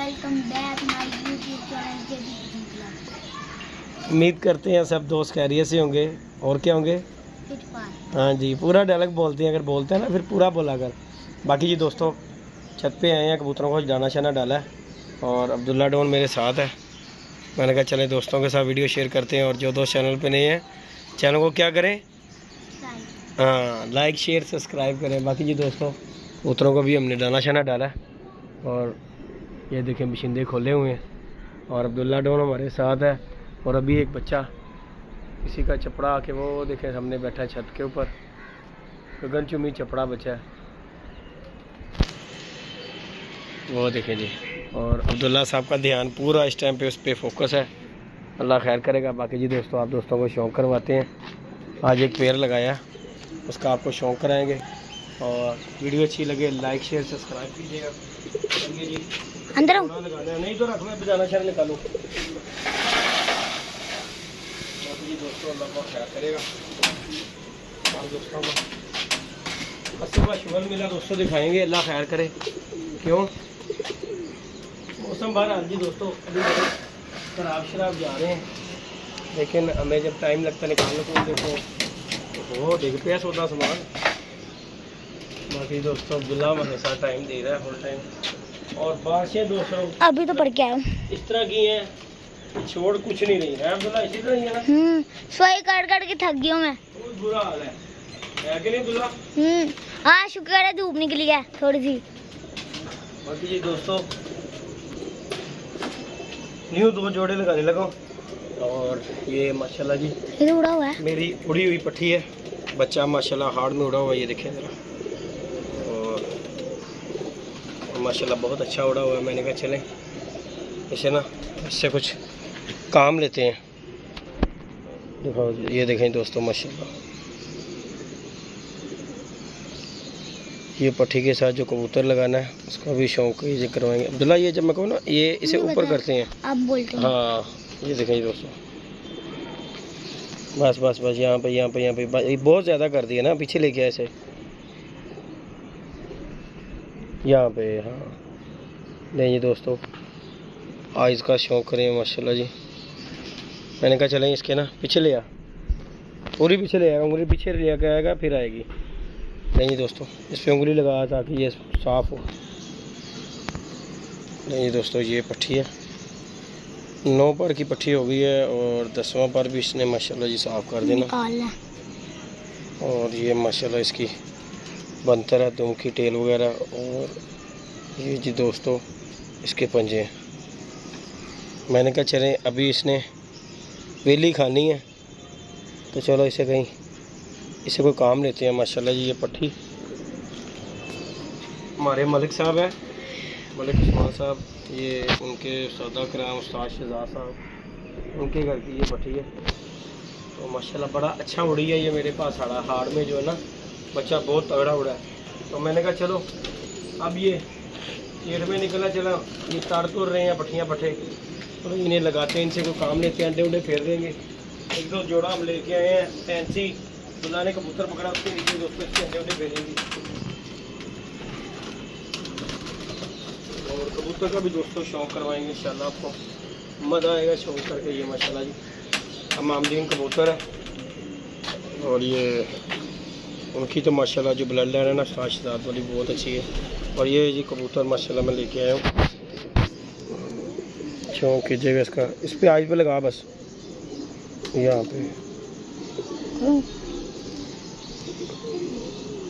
Welcome back my YouTube channel. उम्मीद करते हैं सब दोस्त खैरियत से होंगे और क्या होंगे। हाँ जी, पूरा डायलॉग बोलते हैं, अगर बोलते हैं ना फिर पूरा बोला कर। बाकी जी दोस्तों छत पे आए हैं, कबूतरों को दाना शाना डाला है और अब्दुल्ला डॉन मेरे साथ है। मैंने कहा चले दोस्तों के साथ वीडियो शेयर करते हैं। और जो दोस्त चैनल पे नहीं है चैनल को क्या करें, हाँ लाइक शेयर सब्सक्राइब करें। बाकी जी दोस्तों कबूतरों को भी हमने दाना शाना डाला है और ये देखें बिशिंदे खोले हुए हैं और अब्दुल्ला डॉन हमारे साथ है। और अभी एक बच्चा किसी का चपड़ा आके वो देखें सामने बैठा है छत के ऊपर, गगन चुमी चपड़ा बच्चा है वो देखें जी। और अब्दुल्ला साहब का ध्यान पूरा इस टाइम पे उस पर फोकस है, अल्लाह खैर करेगा। बाकी जी दोस्तों आप दोस्तों को शौक़ करवाते हैं, आज एक पेड़ लगाया उसका आपको शौक़ कराएंगे। और वीडियो अच्छी लगे लाइक शेयर सब्सक्राइब कीजिएगा। जी अंदर लगाना नहीं तो रख मैं बजाना शहर निकालूँ। बाकी जी दोस्तों अल्लाह को खैर करेगा। और दोस्तों को सुबह शुगर मिला दोस्तों दिखाएंगे, अल्लाह खैर करे। क्यों मौसम बहरहाल जी दोस्तों अभी खराब शराब जा रहे हैं, लेकिन हमें जब टाइम लगता है निकालने को देखो वो डिग पे सौदा सामान। बाकी दोस्तों अब्दुल्ला हमारे साथ टाइम दे रहा है फुल टाइम। और बारिशें दोस्तों अभी तो पड़ के आया इस तरह की हैं, छोड़ कुछ नहीं रही है अब्दुल्ला, इसी तरह ही है ना। सोई काट काट के थक गया मैं, बहुत बुरा हाल है कि नहीं अब्दुल्ला। हाँ शुक्र है धूप निकली है थोड़ी सी। बाकी जी दोस्तों न्यू 2 जोड़े लगाने लगा और ये माशाल्लाह जी ये उड़ा हुआ है, मेरी उड़ी हुई पट्टी है, बच्चा माशाल्लाह हार्ड में उड़ा हुआ है, ये देखें ज़रा। और माशाल्लाह बहुत अच्छा उड़ा हुआ है। मैंने कहा चलें इसे ना इससे कुछ काम लेते हैं। देखो ये देखें दोस्तों माशाल्लाह ये पट्टी के साथ जो कबूतर लगाना है उसका भी शौक़ ये करवाएंगे। अब्दुल्ला ये जब मैं कहूँ ना ये इसे ऊपर करते हैं आप बोलते हैं। हाँ ये देखें दोस्तों बस बस बस यहाँ पे ये बहुत ज़्यादा कर दिया ना, पीछे लेके आए इसे यहाँ पे। हाँ नहीं जी दोस्तों आज इसका शौक़ करें माशाल्लाह जी। मैंने कहा चलें इसके ना पीछे ले आ, पूरी पीछे ले आएगा, उंगली पीछे ले के आएगा फिर आएगी। नहीं जी दोस्तों इस पर उंगली लगा ताकि ये साफ़ हो। नहीं जी दोस्तों ये पट्टी है 9 पर की पट्टी हो गई है और 10वां पर भी इसने माशाल्लाह जी साफ़ कर देना। और ये माशाल्लाह इसकी बनतर है दुम की टेल वगैरह। और ये जी दोस्तों इसके पंजे हैं। मैंने कहा चलें अभी इसने वेली खानी है तो चलो इसे कहीं इसे कोई काम लेते हैं। माशाल्लाह जी ये पट्टी हमारे मलिक साहब है, मलिक उस्मान साहब, ये उनके सौदा कराम उस्ताद शहजाद साहब, उनके घर की ये पट्टी है। तो माशाल्लाह बड़ा अच्छा उड़ी है ये मेरे पास आड़ा हाड़ में जो है ना बच्चा बहुत तगड़ा उड़ा है। तो मैंने कहा चलो अब ये पेड़ में निकला चला, ये ताड़ तोड़ रहे हैं पट्टियाँ पट्टे, तो इन्हें लगाते हैं, इनसे कोई काम लेते हैं, अंडे उंडे फेर देंगे। 1-2 जोड़ा हम लेके आए हैं फैंसी, अब्दुल्ला ने कबूतर पकड़ा उसके नीचे दोस्तों इसके अंडे उंडे फेरेंगे। और कबूतर का भी दोस्तों शौक़ करवाएंगे इंशाल्लाह, आपको मज़ा आएगा शौक़ करके। ये माशाल्लाह जी अमामदीन कबूतर है और ये उनकी तो माशाल्लाह जो ब्लड लाइन है ना साशदात वाली बहुत अच्छी है। और ये जी कबूतर माशाल्लाह मैं लेके आया हूँ, शौक़ कीजिएगा इसका। इस पर आज पे लगा बस यहाँ पे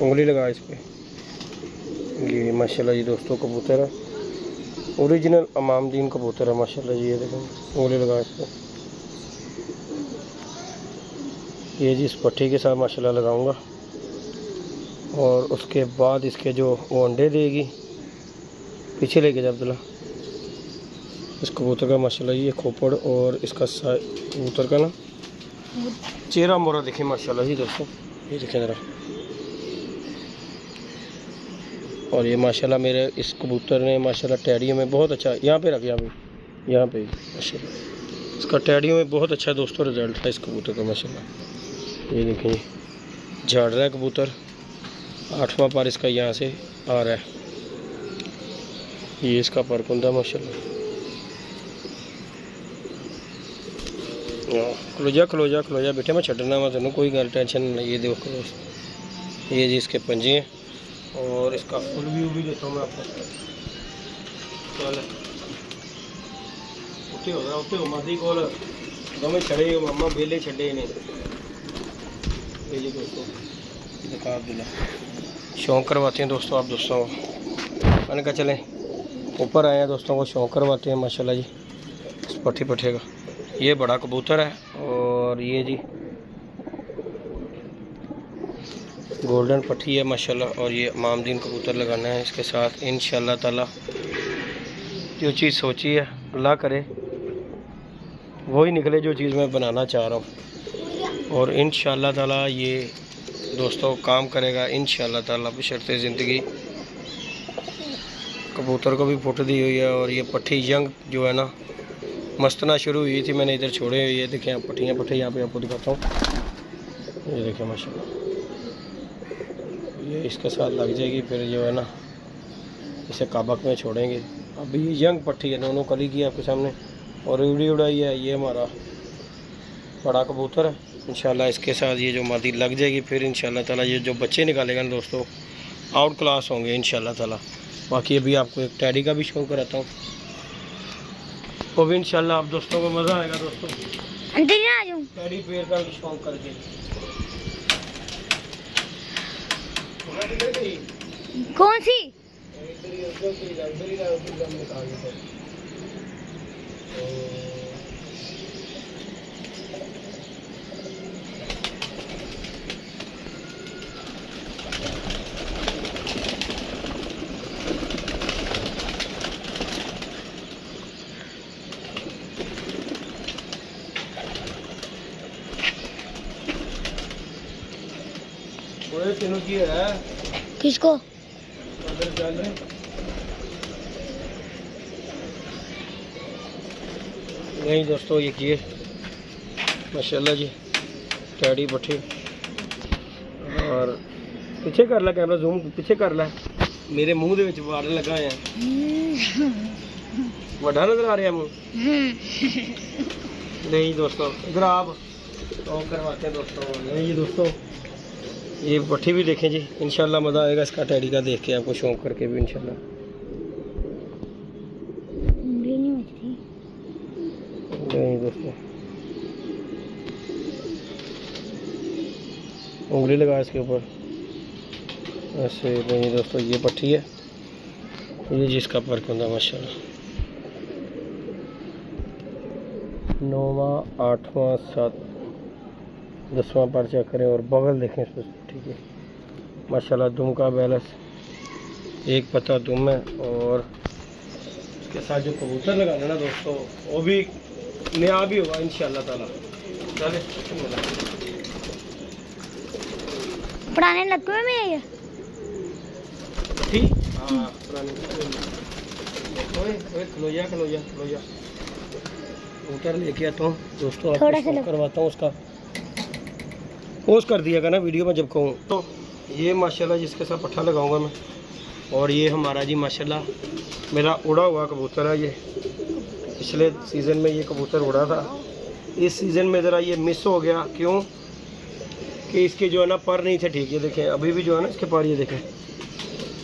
उंगली लगा इस पे। ये माशाल्लाह जी दोस्तों कबूतर है ओरिजिनल अमामदीन कबूतर है माशाल्लाह जी। ये देखो उंगली लगा इस पे, ये जी इस पट्टी के साथ माशाल्लाह लगाऊंगा। और उसके बाद इसके जो वो अंडे देगी पीछे लेके जा अब्दुल्ला इस कबूतर का माशाल्लाह ये खोपड़ और इसका कबूतर का ना चेहरा मोरा देखें माशाल्लाह जी दोस्तों, ये देखें ज़रा। और ये माशाल्लाह मेरे इस कबूतर ने माशाल्लाह टैडियों में बहुत अच्छा, यहाँ पे रख यहाँ पे माशाल्लाह इसका टैडियों में बहुत अच्छा दोस्तों रिजल्ट है इस कबूतर का माशाल्लाह। ये देखें झाड़ रहा है कबूतर, 8वां पर इसका यहाँ से आ रहा है। ये इसका परकुंदा माशाल्लाह। खलो जा बेटे, मैं छड़ना वा तेन, कोई गल टेंशन नहीं। ये देखो ये जी इसके पंजे हैं और इसका फुल व्यू भी देता हूँ मैं आपको। चल उठे हो मादी कोल दोवें छड़े हो मामा, बेले छड़े ने। ये जी दोस्तों दिखा दिला, शौक करवाते हैं दोस्तों आप दोस्तों को। मैंने कहा चलें ऊपर आए हैं दोस्तों को शौक करवाते हैं माशाल्लाह जी इस पट्टी पट्टे का। ये बड़ा कबूतर है और ये जी गोल्डन पट्टी है माशाल्लाह। और ये मामदीन कबूतर लगाना है इसके साथ इंशाल्लाह ताला। जो चीज़ सोची है अल्लाह करे वही निकले, जो चीज़ मैं बनाना चाह रहा हूँ। और इंशाल्लाह ताला ये दोस्तों काम करेगा इंशाल्लाह ताला बशर्ते ज़िंदगी। कबूतर को भी फुट दी हुई है और ये पट्टी यंग जो है ना मस्तना शुरू हुई थी, मैंने इधर छोड़े हुए। ये देखें पट्टियाँ यहाँ पे आपको दिखाता हूँ। ये देखें माशाल्लाह, ये इसके साथ लग जाएगी, फिर जो है ना इसे काबक में छोड़ेंगे। अभी ये यंग पट्टी है, दोनों कली की आपके सामने और उड़ी उड़ाई है। ये हमारा बड़ा कबूतर है इंशाल्लाह, इसके साथ ये जो मादी लग जाएगी, फिर इंशाल्लाह ताला ये जो बच्चे निकालेगा ना दोस्तों आउट क्लास होंगे इंशाल्लाह ताला। बाकी अभी आपको एक टैडी का भी शौक कराता हूँ, वो भी इंशाल्लाह आप दोस्तों को मज़ा आएगा दोस्तों। अंदर ही आ जाऊं, टैडी पेयर का भी शौक करके। कौन सी तीनों की है किसको नहीं दोस्तों, ये किए माशाल्लाह जी टैडी पट्टी। और पीछे कर ला कैमरा जूम, पीछे कर ला, मेरे मुंह दे विच वार लगा है। वड्डा नजर आ रहा है मुंह। नहीं दोस्तों इधर आप तो करवाते हैं दोस्तों। नहीं जी दोस्तों ये पट्टी भी देखें जी, इंशाल्लाह मज़ा आएगा इसका टैडी का देख के आपको, शौक करके भी इंशाल्लाह। उंगली नहीं बचती। नहीं दोस्तों उंगली लगा इसके ऊपर ऐसे। नहीं दोस्तों ये पट्टी है, ये जिसका पर्क होता माशाल्लाह। 9वां 8वां 7 10वां पर चेक करें और बगल देखें इस पर। ठीक है माशाल्लाह, दुम का बैलेंस एक पता दुम है। और इसके साथ जो कबूतर लगाना ना दोस्तों वो भी नया भी होगा इंशाल्लाह ताला। चले पुराने लगे में है ये ठीक। हाँ पुराने खलोजा कबूतर लेके आता हूँ दोस्तों, आपको करवाता हूँ उसका पोस्ट कर दिया ना वीडियो में जब कहूँ। तो ये माशाल्लाह जिसके साथ पट्ठा लगाऊंगा मैं। और ये हमारा जी माशाल्लाह मेरा उड़ा हुआ कबूतर है। ये पिछले सीज़न में ये कबूतर उड़ा था, इस सीज़न में ज़रा ये मिस हो गया। क्यों कि इसके जो है ना पर नहीं थे ठीक। ये देखें अभी भी जो है ना इसके पर, ये देखें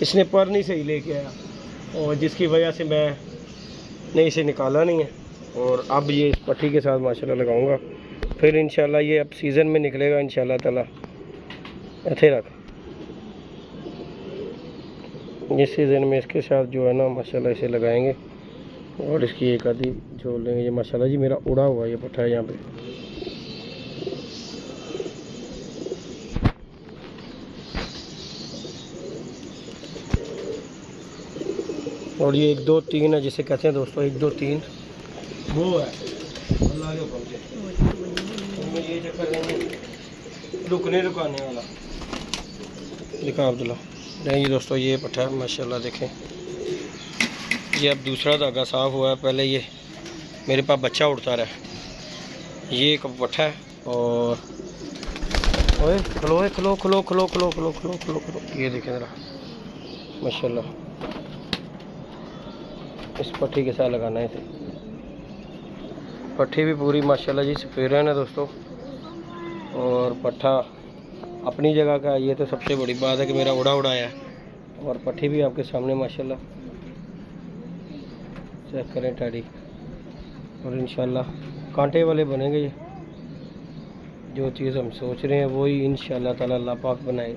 इसने पर नहीं सही लेके आया और जिसकी वजह से मैंने इसे निकाला नहीं है। और अब ये इस पट्टी के साथ माशाल्लाह लगाऊंगा, फिर इंशाल्लाह ये अब सीज़न में निकलेगा इंशाल्लाह ताला। ऐसे रख इस सीज़न में इसके साथ जो है ना माशाल्लाह इसे लगाएंगे और इसकी एक आधी जोड़ लेंगे। ये माशाल्लाह जी मेरा उड़ा हुआ ये पट्टा है यहाँ पे। और ये 1 2 3 है जिसे कहते हैं दोस्तों 1 2 3 वो है अल्लाह के हुक्म से। ये चक्कर नहीं रुकने रुकाने वाला लिखा अब्दुल्ला। नहीं जी दोस्तों ये पट्टा है माशाल्लाह। देखें ये अब दूसरा धागा साफ़ हुआ है, पहले ये मेरे पास बच्चा उड़ता रहा। ये एक पट्टा है और ओए खलो खलो खलो खलो खलो खलो खलो खलो खलो। ये देखें ज़रा माशाल्लाह इस पट्टी के साथ लगाना है इसे। पट्टी भी पूरी माशाल्लाह जी सपेरन है दोस्तों, और पट्ठा अपनी जगह का। ये तो सबसे बड़ी बात है कि मेरा उड़ाया है, और पट्टी भी आपके सामने माशाल्लाह चेक करें टैडी। और इंशाल्लाह कांटे वाले बनेंगे ये, जो चीज़ हम सोच रहे हैं वही इंशाल्लाह ताला अल्लाह पाक बनाए।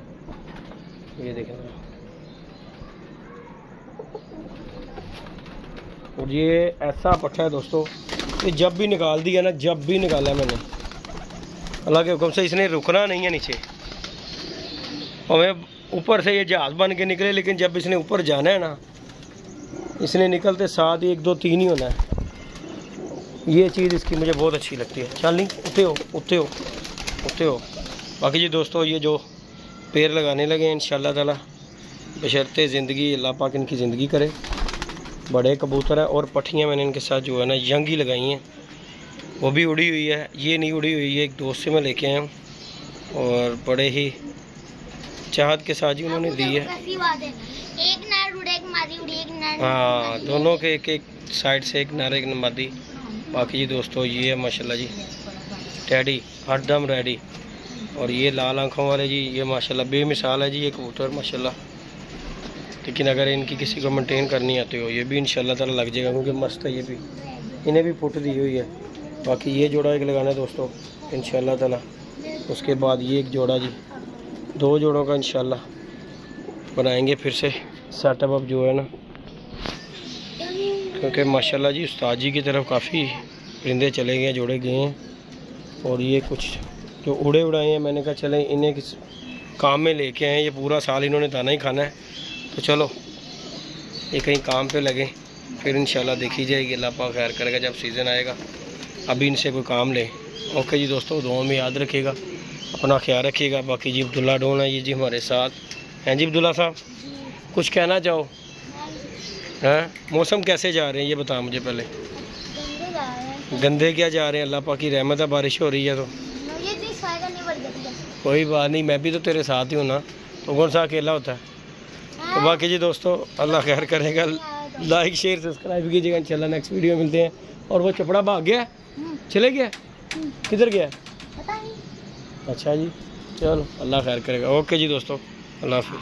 ये देखें, और ये ऐसा पट्ठा है दोस्तों कि जब भी निकाल दिया ना, जब भी निकाला मैंने अल्लाह के हुक्म से, इसने रुकना नहीं है नीचे। हमें ऊपर से ये जहाज़ बन के निकले, लेकिन जब इसने ऊपर जाना है ना, इसने निकलते साथ ही 1 2 3 ही होना है। ये चीज़ इसकी मुझे बहुत अच्छी लगती है। चल नहीं उठते हो। बाकी जी दोस्तों, ये जो पेड़ लगाने लगे हैं इंशाल्लाह ताला, बशर्ते ज़िंदगी अल्लाह पाक इनकी ज़िंदगी करे। बड़े कबूतर है, और पट्टियाँ मैंने इनके साथ जो है ना यंग ही लगाई हैं, वो भी उड़ी हुई है, ये नहीं उड़ी हुई है। एक दोस्त से मैं लेके आया हूँ, और बड़े ही चाहत के साथ ही उन्होंने दी है। हाँ, दोनों के एक साइड से, एक नर एक मादी। बाकी जी दोस्तों, ये है माशाल्लाह जी टैडी हरदम रेडी। और ये लाल आंखों वाले जी, ये माशाल्लाह बेमिसाल है जी ये कबूतर माशाल्लाह। लेकिन अगर इनकी किसी को मेंटेन करनी आती हो, ये भी इंशाल्लाह ताला लग जाएगा, क्योंकि मस्त है ये भी। इन्हें भी फुट दी हुई है। बाकी ये जोड़ा एक लगाना है दोस्तों इंशाल्लाह ताला। उसके बाद ये एक जोड़ा जी, 2 जोड़ों का इंशाल्लाह बनाएंगे फिर से सेटअप अब जो है ना, क्योंकि माशाल्लाह जी उस्ताद जी की तरफ काफ़ी परिंदे चले गए, जोड़े गए हैं। और ये कुछ जो उड़ाए हैं, मैंने कहा चलें इन्हें किस काम में लेके आए। ये पूरा साल इन्होंने दाना ही खाना है, तो चलो ये कहीं काम पे लगे, फिर इंशाल्लाह देखी जाएगी। अल्लाह पाक खैर करेगा जब सीज़न आएगा। अभी इनसे कोई काम ले। ओके जी दोस्तों, दुआ में याद रखिएगा, अपना ख्याल रखिएगा। बाकी जी अब्दुल्ला डोन है ये जी हमारे साथ हैं। जी अब्दुल्ला साहब, कुछ कहना चाहो? हैं, मौसम कैसे जा रहे हैं ये बता मुझे पहले। गंदे क्या जा रहे हैं? अल्लाह पाक की रहमत है, बारिश हो रही है तो कोई बात नहीं, मैं भी तो तेरे साथ ही हूँ ना, तो कौन सा अकेला होता है। तो बाकी जी दोस्तों, अल्लाह खैर करेगा। लाइक शेयर सब्सक्राइब कीजिएगा। इंशाल्लाह नेक्स्ट वीडियो मिलते हैं। और वो चपड़ा भाग गया, चले गया, किधर गया? अच्छा जी, चलो अल्लाह खैर करेगा। ओके जी दोस्तों, अल्लाह हाफिज़।